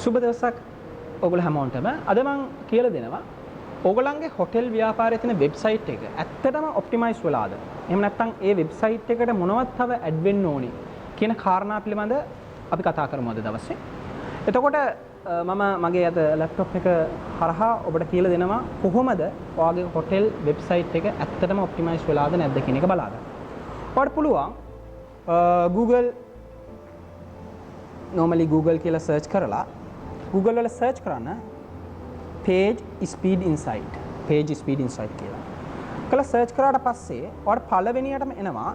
සුබ දවසක් ඔයගොල්ලෝ හැමෝටම. අද මම කියලා දෙනවා ඔයගොල්ලන්ගේ හොටෙල් ව්‍යාපාරයේ තියෙන වෙබ්සයිට් එක ඇත්තටම ඔප්ටිමයිස් වෙලාද? එහෙම නැත්නම් ඒ වෙබ්සයිට් එකට මොනවත් තව ඇඩ් වෙන්න ඕනි කියන කාරණා පිළිබඳ අපි කතා කරමු අද දවසේ. එතකොට මම මගේ අද ලැප්ටොප් එක හරහා ඔබට කියලා දෙනවා කොහොමද ඔයාගේ හොටෙල් වෙබ්සයිට් එක ඇත්තටම ඔප්ටිමයිස් වෙලාද නැද්ද කියන එක බලා ගන්න. ඔයාලට පුළුවන් Google normally Google කියලා search කරලා Google වල search කරන්න page speed insight කියලා. කළා search කරාට පස්සේ ඔයාලට පළවෙනියටම එනවා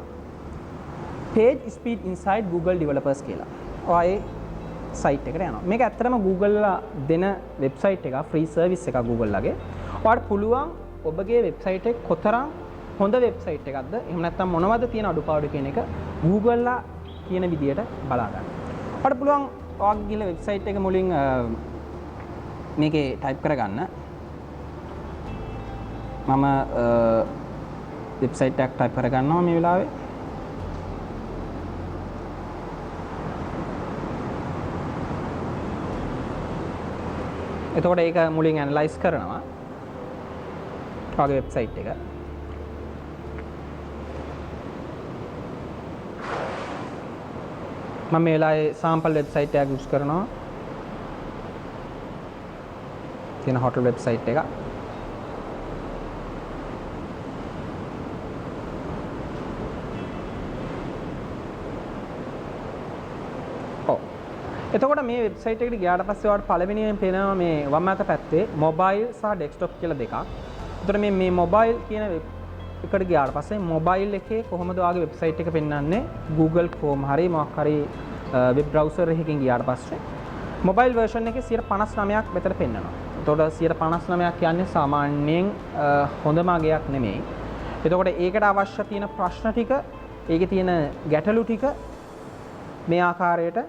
page speed insight Google developers කියලා. ඔයා site එකට යනවා. මේක ඇත්තටම Google ලා දෙන website එක free service එකක් Google ලගේ. ඔයාලට පුළුවන් ඔබගේ website එක කොතරම් හොඳ website එකක්ද එහෙම නැත්නම් මොනවද තියෙන අඩුපාඩු කියන එක Google ලා කියන විදියට බලා ගන්න. ඔයාලට පුළුවන් ඔයාගේ ගිහලා website එක මුලින් මේකේ type කරගන්න. මම website එකක් type කරගන්නවා මේ වෙලාවේ. එතකොට ඒක මුලින් ඇනලයිස් කරනවා ඔයාගේ වෙබ්සයිට් එක. මම මේ වෙලාවේ සාම්පල් වෙබ්සයිට් එකක් යූස් කරනවා. තියෙන හොටල් වෙබ්සයිට් එක. එතකොට මේ වෙබ්සයිට් එකට ගියාට පස්සේ ඔයාලට පළවෙනියෙන් පේනවා මේ වම් අත පැත්තේ මොබයිල් සහ ඩෙස්ක්ටොප් කියලා දෙකක්. එතකොට මේ මොබයිල් කියන එකට ගියාට පස්සේ මොබයිල් එකේ කොහොමද ඔයාගේ වෙබ්සයිට් එක පෙන්වන්නේ Google Chrome හරි මොකක් හරි වෙබ් බ්‍රවුසර් එකකින් ගියාට පස්සේ මොබයිල් version එකේ 99%ක් මෙතන පෙන්වනවා. එතකොට 99% කියන්නේ සාමාන්‍යයෙන් හොඳම අගයක් නෙමෙයි. එතකොට ඒකට අවශ්‍ය තියෙන ප්‍රශ්න ටික, ඒකේ තියෙන ගැටලු ටික මේ ආකාරයට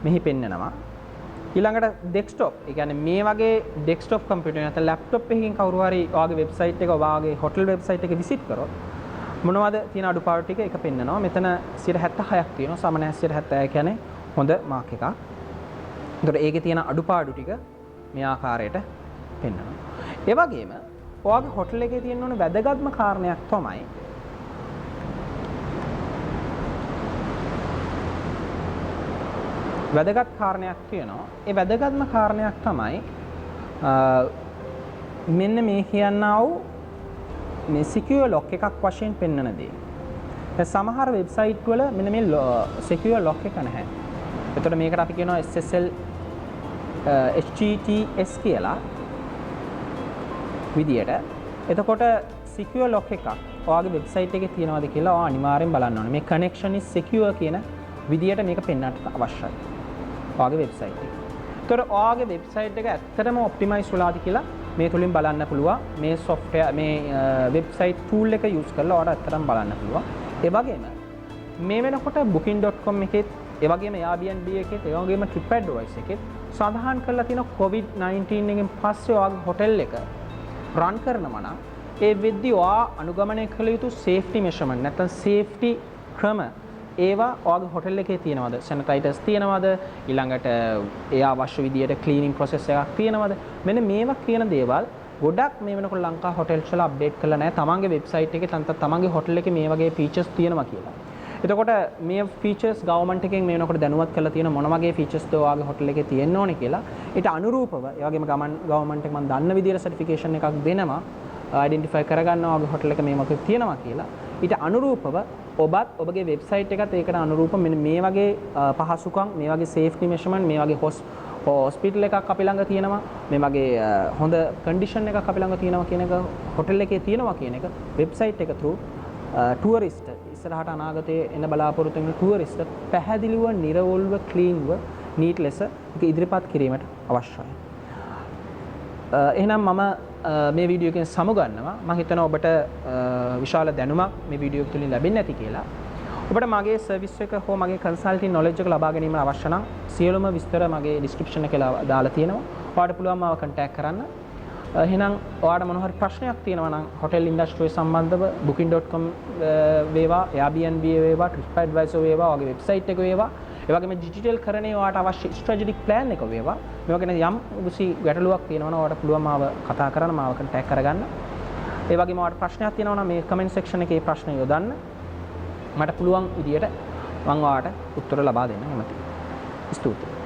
මෙහි පෙන්නනවා. ඊළඟට ඩෙස්ක්ටොප්, ඒ කියන්නේ මේ වගේ ඩෙස්ක්ටොප් කම්පියුටර් නැත්නම් ලැප්ටොප් එකකින් කවුරු හරි ඔයාගේ වෙබ්සයිට් එක ඔයාගේ හොටෙල් වෙබ්සයිට් එක විසිට් කරොත් මොනවද තියෙන අඩුපාඩු ටික එක පෙන්නනවා. මෙතන 76ක් තියෙනවා. සාමාන්‍යයෙන් 76 කියන්නේ හොඳ මාක් එකක්. ඒතකොට ඒකේ තියෙන අඩුපාඩු ටික මේ ආකාරයට පෙන්නනවා. ඒ වගේම ඔයාගේ හොටෙල් එකේ තියෙන ඕන වැදගත්ම කාරණයක් තමයි වැදගත් කාරණයක් තියෙනවා. ඒ වැදගත්ම කාරණයක් තමයි මෙන්න මේ කියනා වූ මේ secure lock එකක් වශයෙන් පෙන්වන දේ. සමහර වෙබ්සයිට් වල මෙන්න මේ secure lock එක නැහැ. එතකොට මේකට අපි කියනවා SSL HTTPS කියලා විදියට. එතකොට secure lock එකක් ඔයාගේ වෙබ්සයිට් එකේ තියෙනවද කියලා ඔයා අනිවාර්යෙන් බලන්න ඕනේ. මේ connection is secure කියන විදියට මේක පෙන්වන්නට අවශ්‍යයි. ඔයාගේ වෙබ්සයිට් එක. ඒතර ඔයාගේ වෙබ්සයිට් එක ඇත්තටම ඔප්ටිමයිස් වෙලාද කියලා මේ තුලින් බලන්න පුළුවන්. මේ software මේ වෙබ්සයිට් tool එක use කරලා ඔයාලට ඇත්තටම බලන්න පුළුවන්. ඒ වගේම මේ වෙනකොට booking.com එකෙත්, ඒ වගේම Airbnb එකෙත්, ඒ වගේම TripAdvisor එකෙත් සඳහන් කරලා තියෙන COVID-19 එකෙන් පස්සේ ඔයාගේ හොටෙල් එක run කරනවා නම් ඒ වෙද්දී ඔයා අනුගමනය කළ යුතු safety measurement නැත්නම් safety ක්‍රම ඒවා ඔයාගේ හොටෙල් එකේ තියෙනවද? සැනිටයිසර්ස් තියෙනවද? ඊළඟට ඒ අවශ්‍ය විදියට ක්ලීනින් ප්‍රොසෙස් එකක් තියෙනවද? මෙන්න මේවා කියන දේවල් ගොඩක් මේ වෙනකොට ලංකා හොටෙල්ස් වල අප්ඩේට් කරලා නැහැ. තමන්ගේ වෙබ්සයිට් එකේ තමන්ගේ හොටෙල් එකේ මේ වගේ ෆීචර්ස් තියෙනවා කියලා. එතකොට මේ ෆීචර්ස් ගවර්න්මන්ට් එකෙන් මේ වෙනකොට දැනුවත් කරලා තියෙන මොන වගේ ෆීචර්ස්ද ඔයාගේ හොටෙල් එකේ තියෙන්න ඕනේ කියලා. ඊට අනුරූපව ඒ වගේම ගවර්න්මන්ට් එක මම දන්න විදියට සර්ටිෆිකේෂන් එකක් දෙනවා. අයිඩෙන්ටිෆයි කරගන්නවා ඔයාගේ හොටෙල් එක මේ මොකක්ද තියෙනවා කියලා. ඊට අනුරූපව ඔබත් ඔබගේ වෙබ්සයිට් එකත් ඒකට අනුරූපව මෙන්න මේ වගේ පහසුකම්, මේ වගේ සේෆ්ටි මෙෂර්මන්ට්, මේ වගේ හොස්පිටල් එකක් අපි ළඟ තියෙනවා, මේ වගේ හොඳ කන්ඩිෂන් එකක් අපි ළඟ තියෙනවා කියන එක හොටෙල් එකේ තියෙනවා කියන එක වෙබ්සයිට් එක through ටුවරිස්ට් ඉස්සරහට අනාගතයේ එන බලාපොරොත්තු වෙන ටුවරිස්ට් පැහැදිලිව, නිර්වෝල්ව, ක්ලීන්ව, නීට් ලෙස ඒක ඉදිරිපත් කිරීමට අවශ්‍යයි. එහෙනම් මම මේ වීඩියෝ එකෙන් සමුගන්නවා. මම හිතනවා ඔබට විශාල දැනුමක් මේ වීඩියෝ එක තුලින් ලැබෙන්නේ නැති කියලා. ඔබට මගේ සර්විස් එක හෝ මගේ කන්සල්ටින් නොලෙජ් එක ලබා ගැනීමට අවශ්‍ය නම් සියලුම විස්තර මගේ ඩිස්ක්‍රිප්ෂන් එකේ දාලා තියෙනවා. ඔයාලට පුළුවන් මාව කන්ටැක්ට් කරන්න. එහෙනම් ඔයාලට මොන හරි ප්‍රශ්නයක් තියෙනවා නම් හොටෙල් ඉන්ඩස්ට්‍රිය සම්බන්ධව booking.com වේවා, Airbnb වේවා, TripAdvisor වේවා, ඔයාගේ වෙබ්සයිට් එක වේවා, ඒ වගේම ඩිජිටල් කරණේ ඔයාට අවශ්‍ය ස්ට්‍රැටජික් ප්ලෑන් එක වේවා. මේ වගේ යම් උසි ගැටලුවක් තියෙනවා නම් ඔයාට පුළුවන් මාව කතා කරන්න, මාව කන්ටැක්ට් කරගන්න. ඒ වගේම ඔයාට ප්‍රශ්නයක් තියෙනවා නම් මේ කමෙන්ට් සෙක්ෂන් එකේ ප්‍රශ්න යොදන්න. මට පුළුවන් විදියට මම ඔයාට උත්තර ලබා දෙන්න කැමතියි. ස්තුතියි.